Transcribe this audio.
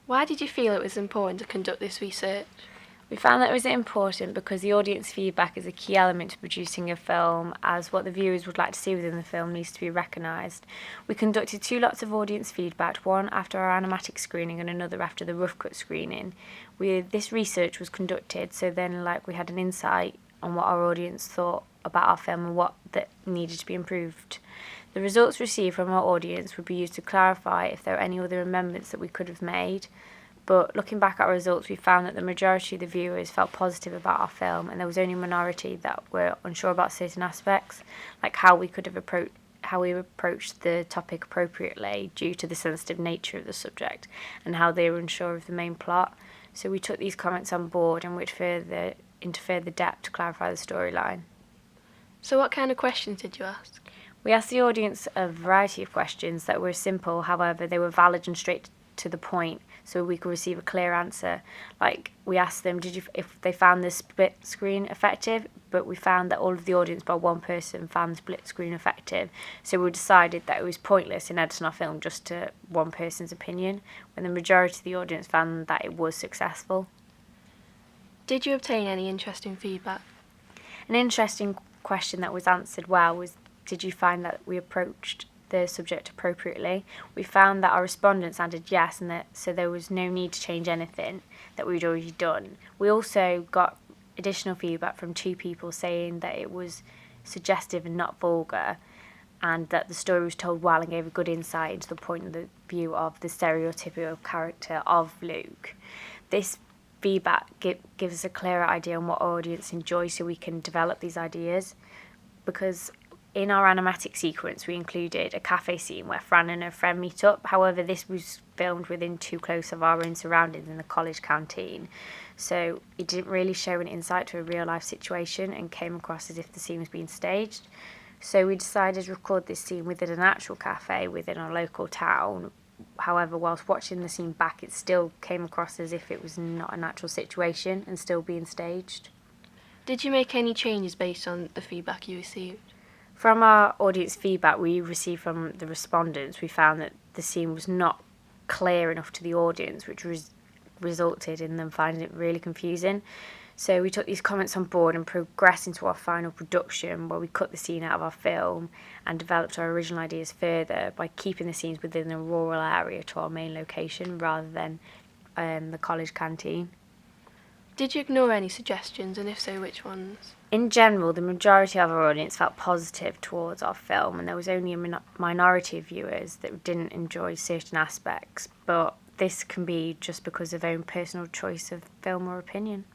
Why did you feel it was important to conduct this research? We found that it was important because the audience feedback is a key element to producing a film, as what the viewers would like to see within the film needs to be recognised. We conducted 2 lots of audience feedback, one after our animatic screening and another after the rough cut screening. This research was conducted so then we had an insight on what our audience thought about our film and what that needed to be improved. The results received from our audience would be used to clarify if there were any other amendments that we could have made. But looking back at our results, we found that the majority of the viewers felt positive about our film, and there was only a minority that were unsure about certain aspects, like how we approached the topic appropriately due to the sensitive nature of the subject, and how they were unsure of the main plot. So we took these comments on board and went into further depth to clarify the storyline. So what kind of questions did you ask? We asked the audience a variety of questions that were simple, however, they were valid and straight to the point, so we could receive a clear answer. Like, we asked them if they found the split screen effective, but we found that all of the audience but one person found the split screen effective, so we decided that it was pointless in editing our film just to one person's opinion, when the majority of the audience found that it was successful. Did you obtain any interesting feedback? An interesting question that was answered well was, did you find that we approached the subject appropriately? We found that our respondents answered yes, and so there was no need to change anything that we'd already done. We also got additional feedback from 2 people saying that it was suggestive and not vulgar, and that the story was told well and gave a good insight into the point of view of the stereotypical character of Luke. This feedback gives us a clearer idea on what our audience enjoys, so we can develop these ideas, because in our animatic sequence, we included a cafe scene where Fran and her friend meet up. However, this was filmed within too close of our own surroundings in the college canteen, so it didn't really show an insight to a real-life situation and came across as if the scene was being staged. So we decided to record this scene within an actual cafe within our local town. However, whilst watching the scene back, it still came across as if it was not a natural situation and still being staged. Did you make any changes based on the feedback you received? From our audience feedback we received from the respondents, we found that the scene was not clear enough to the audience, which resulted in them finding it really confusing. So we took these comments on board and progressed into our final production, where we cut the scene out of our film and developed our original ideas further by keeping the scenes within a rural area to our main location rather than the college canteen. Did you ignore any suggestions, and if so, which ones? In general, the majority of our audience felt positive towards our film, and there was only a minority of viewers that didn't enjoy certain aspects, but this can be just because of their own personal choice of film or opinion.